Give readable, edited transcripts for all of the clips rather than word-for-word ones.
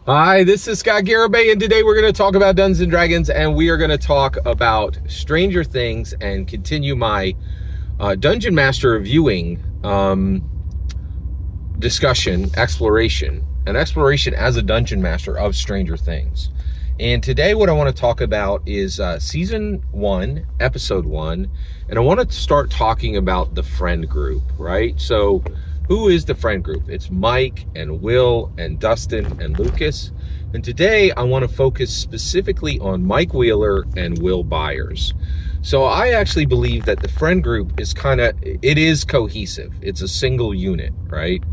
Hi, this is Scott Garibay, and today we're going to talk about Dungeons and Dragons, and we are going to talk about Stranger Things and continue my Dungeon Master reviewing discussion, exploration as a Dungeon Master of Stranger Things. And today what I want to talk about is Season 1, Episode 1, and I want to start talking about the friend group, right? So, who is the friend group? It's Mike and Will and Dustin and Lucas. And today I want to focus specifically on Mike Wheeler and Will Byers. So I actually believe that the friend group is it is cohesive. It's a single unit, right?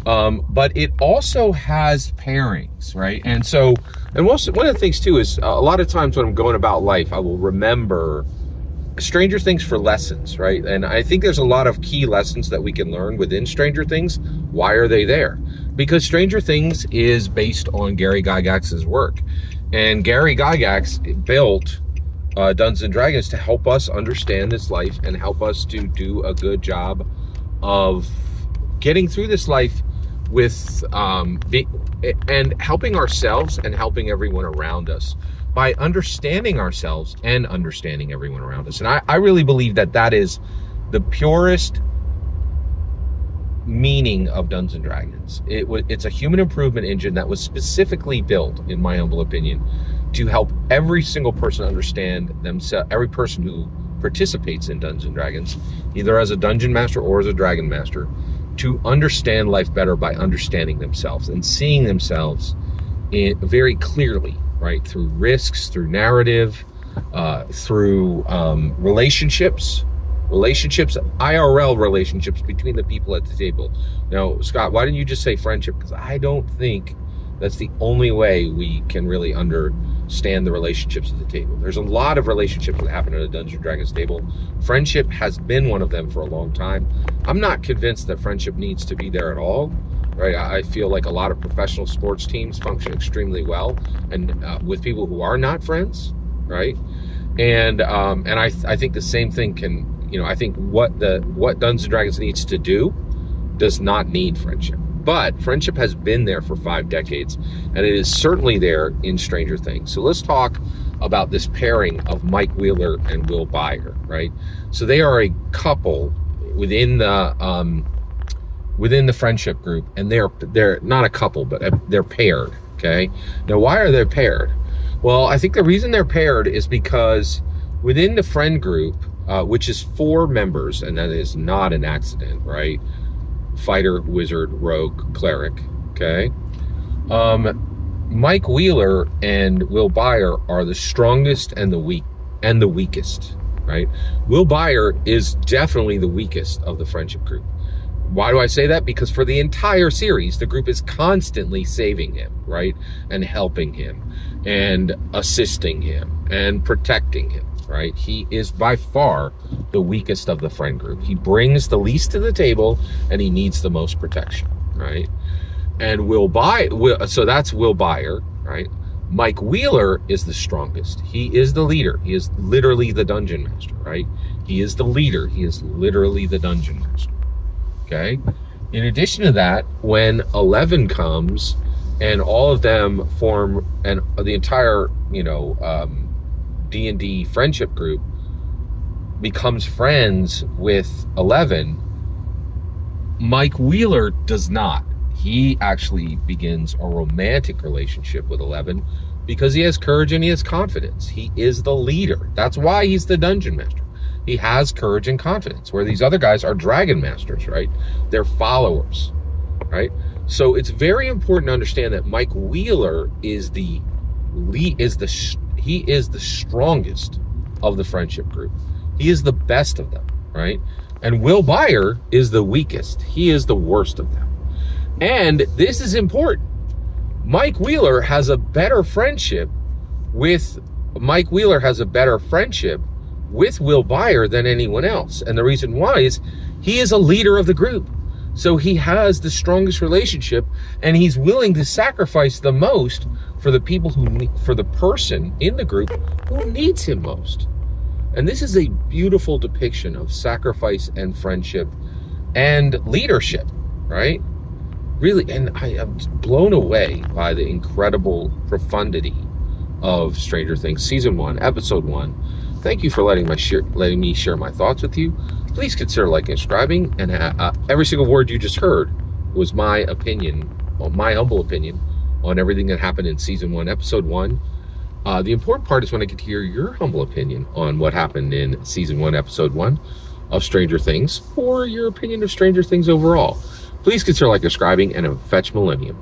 But it also has pairings, right? And one of the things too is a lot of times when I'm going about life, I will remember Stranger Things for lessons, right? And I think there's a lot of key lessons that we can learn within Stranger Things. Why are they there? Because Stranger Things is based on Gary Gygax's work. And Gary Gygax built Dungeons and Dragons to help us understand this life and help us to do a good job of getting through this life with and helping ourselves and helping everyone around us by understanding ourselves and understanding everyone around us. And I really believe that that is the purest meaning of Dungeons and Dragons. It's a human improvement engine that was specifically built, in my humble opinion, to help every single person understand themselves, every person who participates in Dungeons and Dragons, either as a Dungeon Master or as a Dragon Master, to understand life better by understanding themselves and seeing themselves very clearly, right? Through risks, through narrative, through relationships, IRL relationships between the people at the table. Now, Scott, why didn't you just say friendship? Because I don't think that's the only way we can really understand the relationships at the table. There's a lot of relationships that happen at a Dungeons & Dragons table. Friendship has been one of them for a long time. I'm not convinced that friendship needs to be there at all. Right, I feel like a lot of professional sports teams function extremely well, and with people who are not friends, right? And I think the same thing can, I think what Dungeons and Dragons needs to do does not need friendship, but friendship has been there for 5 decades, and it is certainly there in Stranger Things. So let's talk about this pairing of Mike Wheeler and Will Byers, right? So they are a couple within the friendship group, and they're not a couple, but they're paired, okay? Now, why are they paired? Well, I think the reason they're paired is because within the friend group, which is 4 members, and that is not an accident, right? Fighter, wizard, rogue, cleric, okay? Mike Wheeler and Will Byers are the strongest and the weakest, right? Will Byers is definitely the weakest of the friendship group. Why do I say that? Because for the entire series, the group is constantly saving him, right? And helping him and assisting him and protecting him, right? He is by far the weakest of the friend group. He brings the least to the table and he needs the most protection, right? And so that's Will Byers, right? Mike Wheeler is the strongest. He is the leader. He is literally the Dungeon Master, right? He is the leader. He is literally the Dungeon Master. Okay. In addition to that, when 11 comes and all of them form, and the entire, D&D friendship group becomes friends with 11, Mike Wheeler does not. He actually begins a romantic relationship with 11 because he has courage and he has confidence. He is the leader. That's why he's the Dungeon Master. He has courage and confidence, where these other guys are Dragon Masters, right? They're followers, right? So it's very important to understand that Mike Wheeler is the strongest of the friendship group. He is the best of them, right? And Will Byers is the weakest. He is the worst of them. And this is important. Mike Wheeler has a better friendship with Will Byers than anyone else. And the reason why is he is a leader of the group. So he has the strongest relationship, and he's willing to sacrifice the most for the person in the group who needs him most. And this is a beautiful depiction of sacrifice and friendship and leadership, right? really, and I am blown away by the incredible profundity of Stranger Things Season 1, Episode 1. Thank you for letting me share my thoughts with you. Please consider liking and subscribing, and every single word you just heard was my opinion, my humble opinion, on everything that happened in Season 1, Episode 1. The important part is when I get to hear your humble opinion on what happened in Season 1, Episode 1 of Stranger Things, or your opinion of Stranger Things overall. Please consider liking and subscribing, and fetch Millennium.